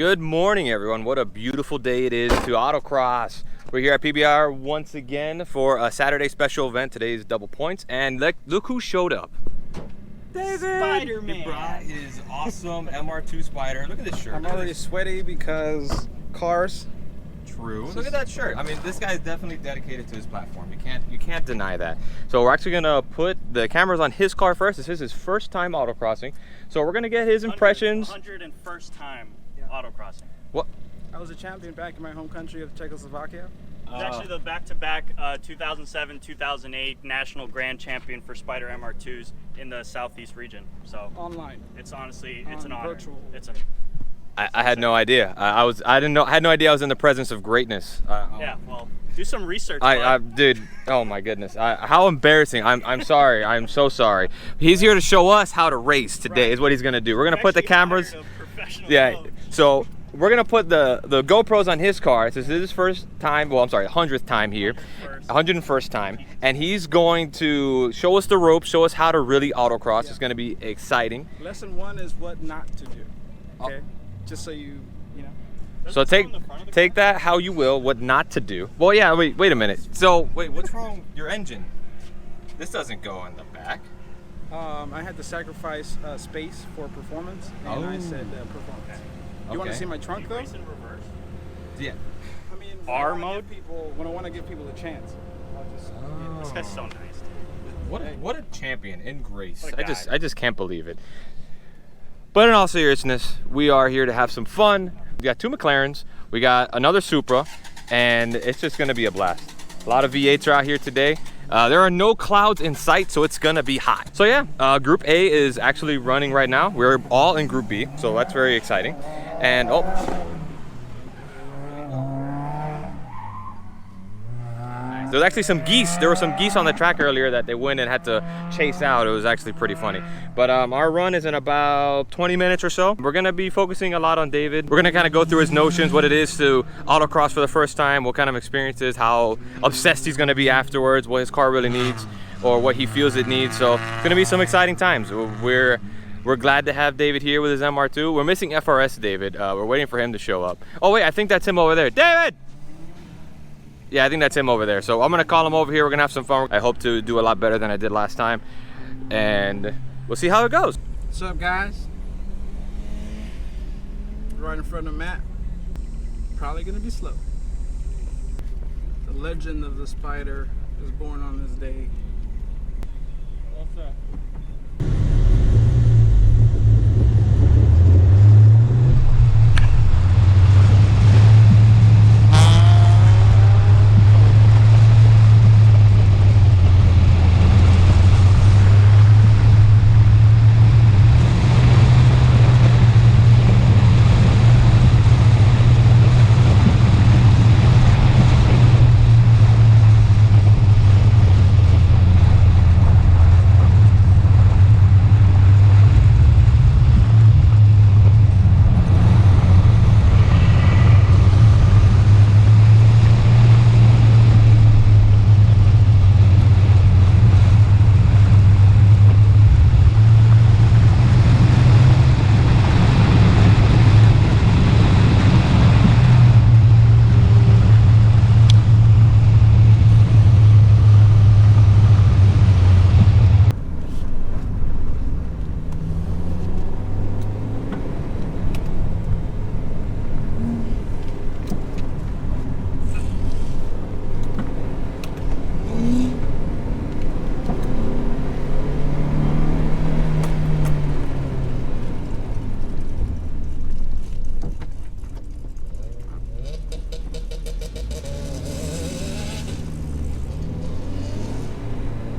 Good morning, everyone. What a beautiful day it is to autocross. We're here at PBR once again for a Saturday special event. Today's double points, and look who showed up. David! Spider-Man! He brought his awesome MR2 Spider. Look at this shirt. I'm already sweaty because cars. True. Look at that shirt. I mean, this guy is definitely dedicated to his platform. You can't deny that. So we're actually gonna put the cameras on his car first. This is his first time autocrossing. So we're gonna get his impressions. 101st time autocrossing. What? I was a champion back in my home country of Czechoslovakia. It's actually the back-to-back 2007-2008 national grand champion for Spider MR2s in the southeast region. So Online. it's honestly, it's an honor. Virtual. It's a I had no idea. I had no idea I was in the presence of greatness. yeah. Well, do some research. Dude, oh my goodness, how embarrassing! I'm sorry. I'm so sorry. He's here to show us how to race today. Right. Is what he's gonna do. We're gonna put the cameras. Yeah. So we're gonna put the GoPros on his car. This is his first time. Well, I'm sorry, 100th time here, 101st time, and he's going to show us the ropes, show us how to really autocross. It's gonna be exciting. Lesson 1 is what not to do. Okay. Just so you know. So take that how you will, what not to do. Well, yeah, wait a minute. So, wait, what's wrong with your engine? This doesn't go in the back. I had to sacrifice space for performance, and I said performance. You want to see my trunk though? Race in reverse. Yeah. I mean, R mode? When I want to give people a chance, I'll just. This guy's so nice. What a champion in grace. What a I just can't believe it. But in all seriousness, we are here to have some fun. We got 2 McLarens, we got another Supra, and it's just gonna be a blast. A lot of V8s are out here today. There are no clouds in sight, so it's gonna be hot. So yeah, Group A is actually running right now. We're all in Group B, so that's very exciting. And there's actually some geese. There were some geese on the track earlier that they went and had to chase out. It was actually pretty funny. But our run is in about 20 minutes or so. We're gonna be focusing a lot on David. We're gonna kind of go through his notions, what it is to autocross for the first time, what kind of experiences, how obsessed he's gonna be afterwards, what his car really needs, or what he feels it needs. So it's gonna be some exciting times. We're glad to have David here with his MR2. We're missing FRS David. We're waiting for him to show up. Oh wait, I think that's him over there. David! Yeah, I think that's him over there. So I'm gonna call him over here. We're gonna have some fun. I hope to do a lot better than I did last time. And we'll see how it goes. What's up, guys? Right in front of Matt. Probably gonna be slow. The legend of the Spider is born on this day. What's up?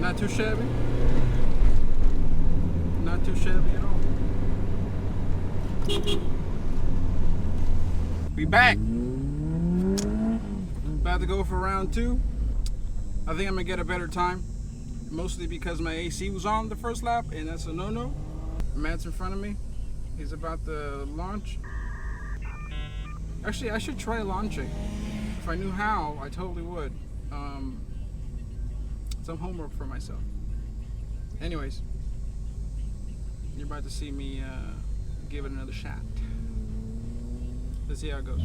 Not too shabby. Not too shabby at all. We back. About to go for round 2. I think I'm gonna get a better time. Mostly because my AC was on the first lap, and that's a no-no. Matt's in front of me. He's about to launch. Actually, I should try launching. If I knew how, I totally would. Some homework for myself. Anyways, you're about to see me give it another shot. Let's see how it goes.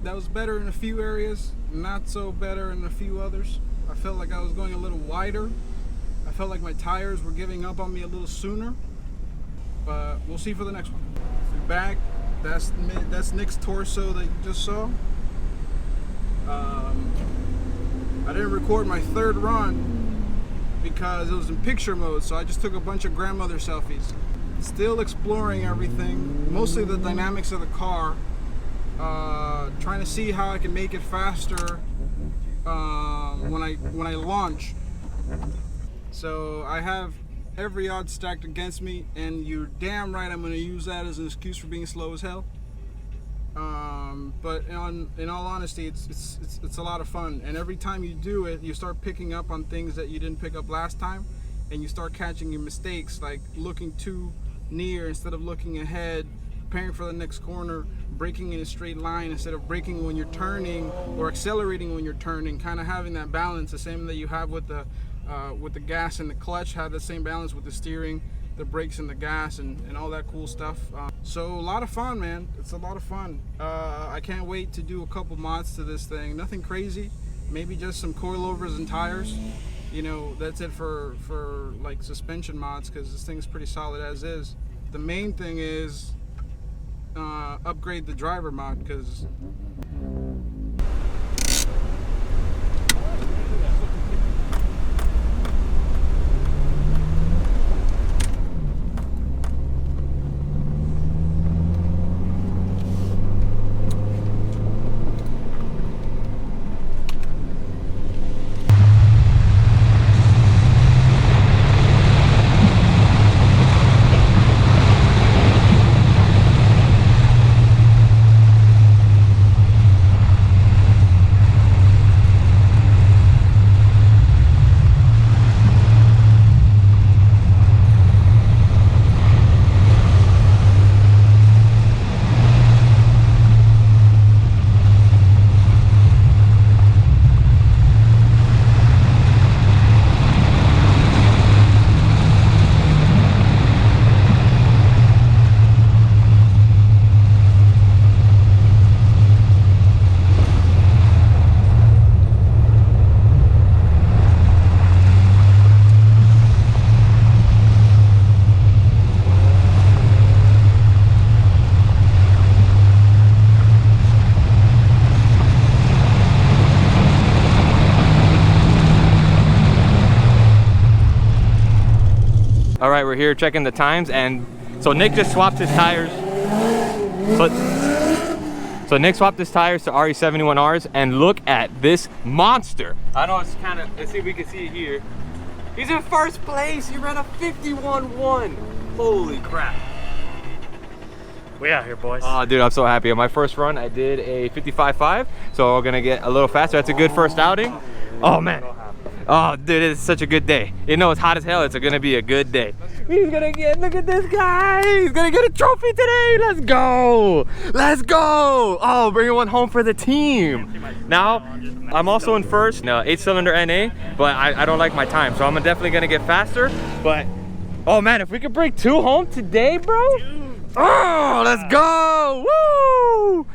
That was better in a few areas, not so better in a few others. I felt like I was going a little wider. I felt like my tires were giving up on me a little sooner, but we'll see for the next one. Back, that's Nick's torso that you just saw. I didn't record my third run because it was in picture mode, so I just took a bunch of grandmother selfies. Still exploring everything, mostly the dynamics of the car. Trying to see how I can make it faster when I launch. So I have every odds stacked against me, and you're damn right I'm going to use that as an excuse for being slow as hell. But in all honesty, it's a lot of fun, and every time you do it, you start picking up on things that you didn't pick up last time, and you start catching your mistakes, like looking too near instead of looking ahead, preparing for the next corner, braking in a straight line instead of braking when you're turning, or accelerating when you're turning, kind of having that balance, the same that you have with the gas and the clutch, have the same balance with the steering, the brakes and the gas, and all that cool stuff. So a lot of fun, man. It's a lot of fun. I can't wait to do a couple mods to this thing. Nothing crazy, maybe just some coilovers and tires. You know, that's it for like suspension mods, because this thing's pretty solid as is. The main thing is upgrade the driver mod, because All right, we're here checking the times, and so Nick just swapped his tires. So Nick swapped his tires to RE71Rs, and look at this monster. I know it's kind of, let's see if we can see it here. He's in first place. He ran a 51.1. Holy crap. We out here, boys. Oh, dude, I'm so happy. On my first run, I did a 55.5, so we're gonna get a little faster. That's a good first outing. Oh, man. Oh, dude, it's such a good day. You know, it's hot as hell. It's gonna be a good day. He's gonna get, look at this guy. He's gonna get a trophy today. Let's go. Let's go. Oh, bringing one home for the team. Now, I'm also in first, 8-cylinder NA, but I don't like my time, so I'm definitely gonna get faster. But, oh man, if we could bring 2 home today, bro. Oh, let's go. Woo.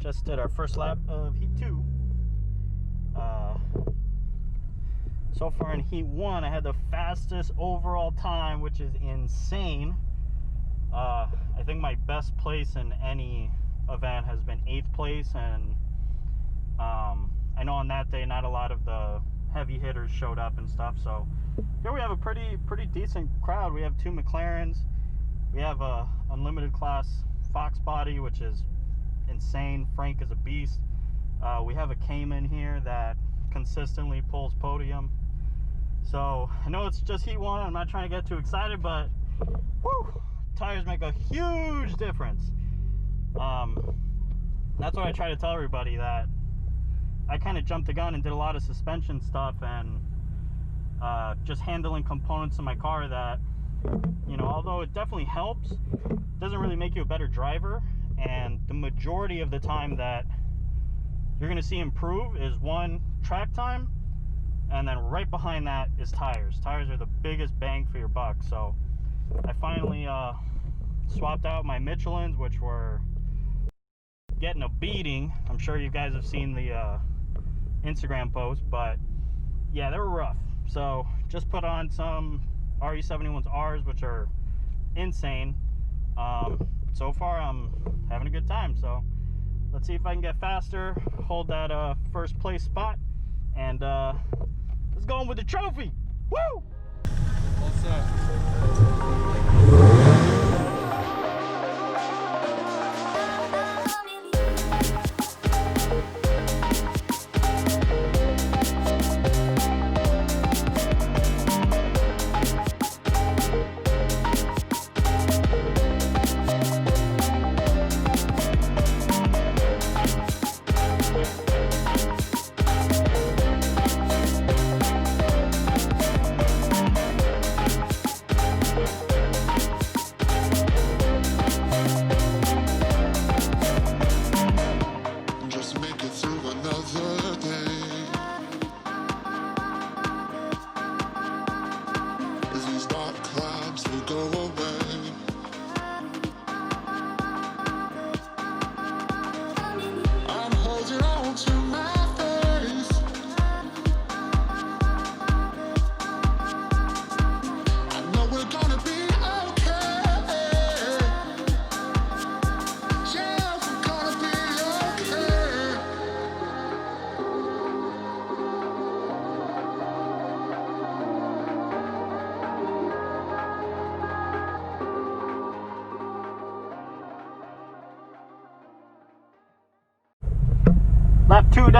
Just did our first lap of Heat 2. So far in Heat 1, I had the fastest overall time, which is insane. I think my best place in any event has been 8th place, and I know on that day not a lot of the heavy hitters showed up and stuff, so here we have a pretty decent crowd. We have 2 McLarens, we have a unlimited class Fox body, which is insane. Frank is a beast. We have a Cayman here that consistently pulls podium. So I know it's just Heat 1. I'm not trying to get too excited, but whew, tires make a huge difference. That's what I try to tell everybody, that I kind of jumped the gun and did a lot of suspension stuff and just handling components in my car that, you know, although it definitely helps, doesn't really make you a better driver. And the majority of the time that you're going to see improve is, 1, track time, and then right behind that is tires. Tires are the biggest bang for your buck. So I finally swapped out my Michelins, which were getting a beating. I'm sure you guys have seen the Instagram post, but yeah, they were rough. So just put on some RE71s Rs, which are insane. So far I'm having a good time, so let's see if I can get faster, hold that first place spot, and let's go on with the trophy. Woo! What's up?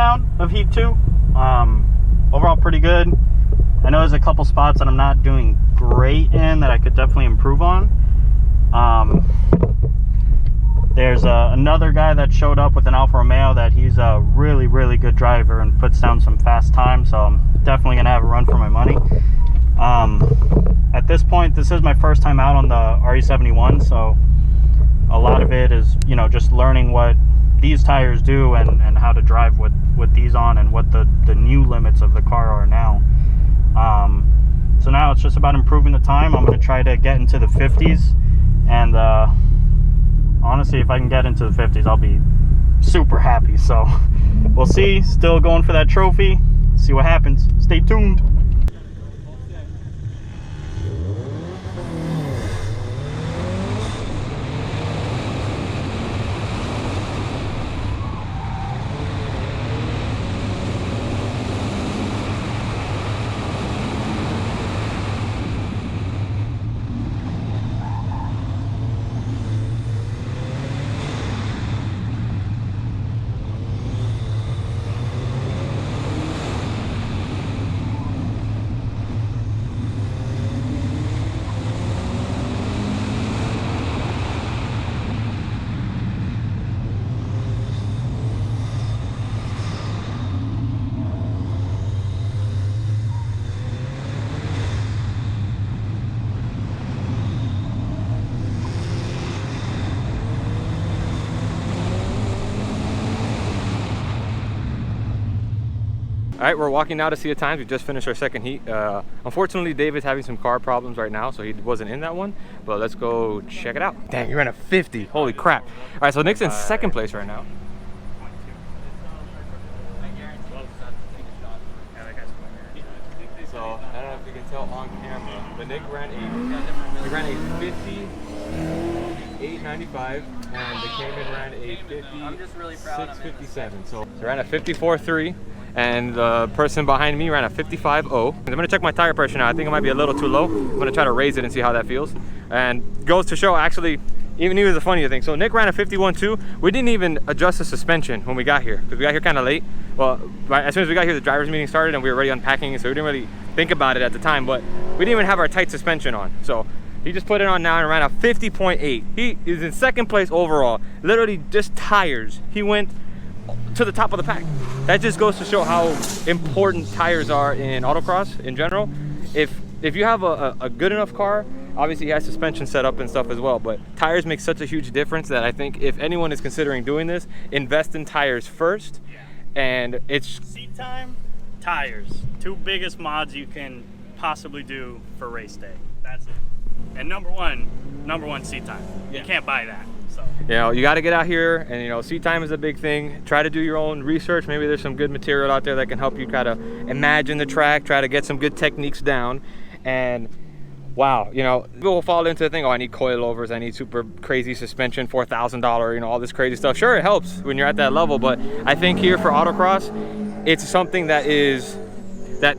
down of heat 2. Overall pretty good. I know there's a couple spots that I'm not doing great in that I could definitely improve on. There's another guy that showed up with an Alfa Romeo that he's a really, really good driver and puts down some fast time, so I'm definitely gonna have a run for my money. At this point, this is my first time out on the RE71, so a lot of it is, you know, just learning what these tires do and how to drive with these on and what the new limits of the car are now. So now it's just about improving the time. I'm going to try to get into the 50s, and honestly, if I can get into the 50s, I'll be super happy. So we'll see. Still going for that trophy. See what happens. Stay tuned. All right, we're walking now to see the times. We just finished our second heat. Unfortunately, David's having some car problems right now, so he wasn't in that one. But let's go check it out. Dang, you ran a 50. Holy crap. All right, so Nick's in second place right now. So I don't know if you can tell on camera, but Nick ran a 58.95, and the Cayman ran a 56.57. So he ran a 54.3. And the person behind me ran a 55.0. I'm gonna check my tire pressure now. I think it might be a little too low. I'm gonna try to raise it and see how that feels. And goes to show, actually, even the funnier thing. So Nick ran a 51.2. We didn't even adjust the suspension when we got here, because we got here kind of late. Well, as soon as we got here, the driver's meeting started and we were already unpacking, so we didn't really think about it at the time, but we didn't even have our tight suspension on. So he just put it on now and ran a 50.8. He is in second place overall. Literally just tires. He went to the top of the pack. That just goes to show how important tires are in autocross in general. If you have a good enough car, obviously he has suspension set up and stuff as well, but tires make such a huge difference that I think if anyone is considering doing this, invest in tires first. And it's Seat time, tires. Two biggest mods you can possibly do for race day. That's it. And number one seat time. You can't buy that. So you know, you got to get out here, and you know, seat time is a big thing. Try to do your own research. Maybe there's some good material out there that can help you kind of imagine the track, try to get some good techniques down. And wow, you know, people will fall into the thing, oh, I need coilovers, I need super crazy suspension, $4,000, you know, all this crazy stuff. Sure, it helps when you're at that level, but I think here for autocross, it's something that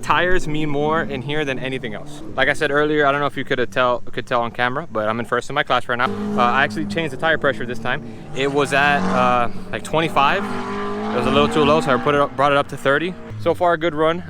tires mean more in here than anything else. Like I said earlier, I don't know if you could tell on camera, but I'm in first in my class right now. I actually changed the tire pressure this time. It was at like 25. It was a little too low, so I brought it up to 30. So far, a good run.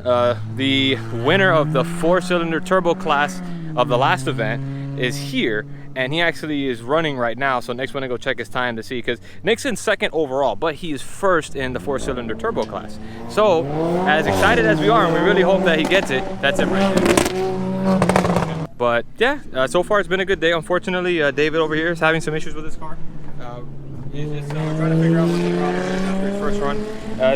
The winner of the 4-cylinder turbo class of the last event is here, and he actually is running right now. So Nick's gonna go check his time to see, because Nick's in second overall, but he is first in the 4-cylinder turbo class. So as excited as we are, and we really hope that he gets it, that's it right there. But yeah, so far it's been a good day. Unfortunately, David over here is having some issues with his car. We're trying to figure out what the problem is after his first run.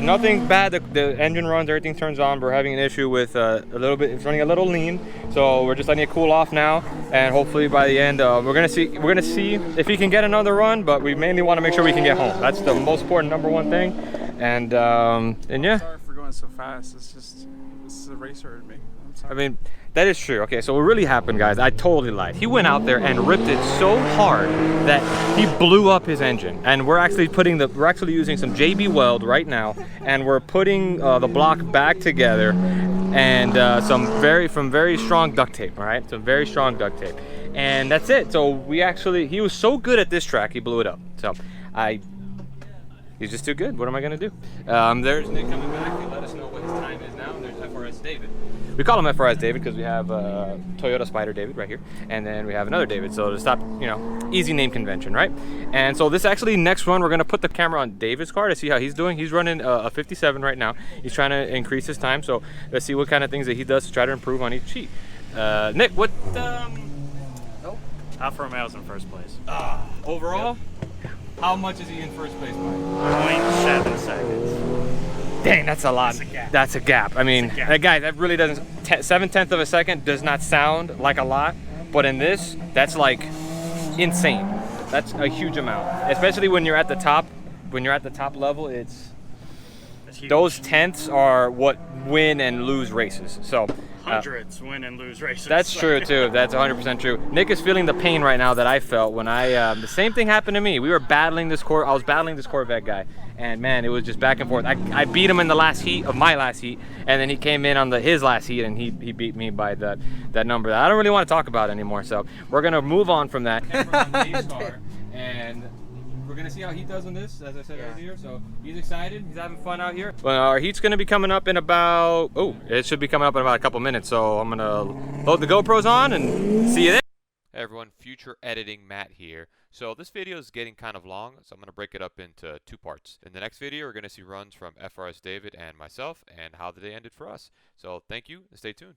Nothing bad. The engine runs, everything turns on. We're having an issue with a little bit. It's running a little lean, so we're just letting it cool off now. And hopefully by the end, we're gonna see if he can get another run. But we mainly want to make sure we can get home. That's the most important, #1 thing. And yeah. Sorry for going so fast. This is a racer in me. I'm sorry. I mean, that is true. Okay, so what really happened, guys, I totally lied. He went out there and ripped it so hard that he blew up his engine. And we're actually using some JB Weld right now, and we're putting the block back together, and some very strong duct tape, all right? Some very strong duct tape. And that's it. So he was so good at this track, he blew it up. So He's just too good. What am I gonna do? There's Nick coming back. He let us know what his time is now. And there's FRS David. We call him FRS David because we have Toyota SPYDER David right here, and then we have another David. So to stop, you know, easy name convention, right? And so this actually next run, we're gonna put the camera on David's car to see how he's doing. He's running a 57 right now. He's trying to increase his time. So let's see what kind of things that he does to try to improve on each sheet. Nick, what? Nope. Alfa Romeo's in first place. Overall, how much is he in first place by? 0.7 seconds. Dang, that's a lot. That's a gap. I mean, guys, that really doesn't. 7/10 of a second does not sound like a lot, but in this, that's like insane. That's a huge amount, especially when you're at the top. When you're at the top level, those tenths are what win and lose races. So. Hundreds win and lose races. That's true too. That's 100% true. Nick is feeling the pain right now that I felt when the same thing happened to me. We were battling this I was battling this Corvette guy, and man, it was just back and forth. I beat him in the last heat of my last heat, and then he came in on his last heat, and he beat me by that number that I don't really want to talk about anymore. So we're gonna move on from that. And we're gonna see how he does on this, as I said earlier. So he's excited. He's having fun out here. Well, our heat's gonna be coming up in about it should be coming up in about a couple minutes. So I'm gonna load the GoPros on and see you there. Hey everyone, future editing Matt here. So this video is getting kind of long, so I'm gonna break it up into 2 parts. In the next video, we're gonna see runs from FRS David and myself and how the day ended for us. So thank you and stay tuned.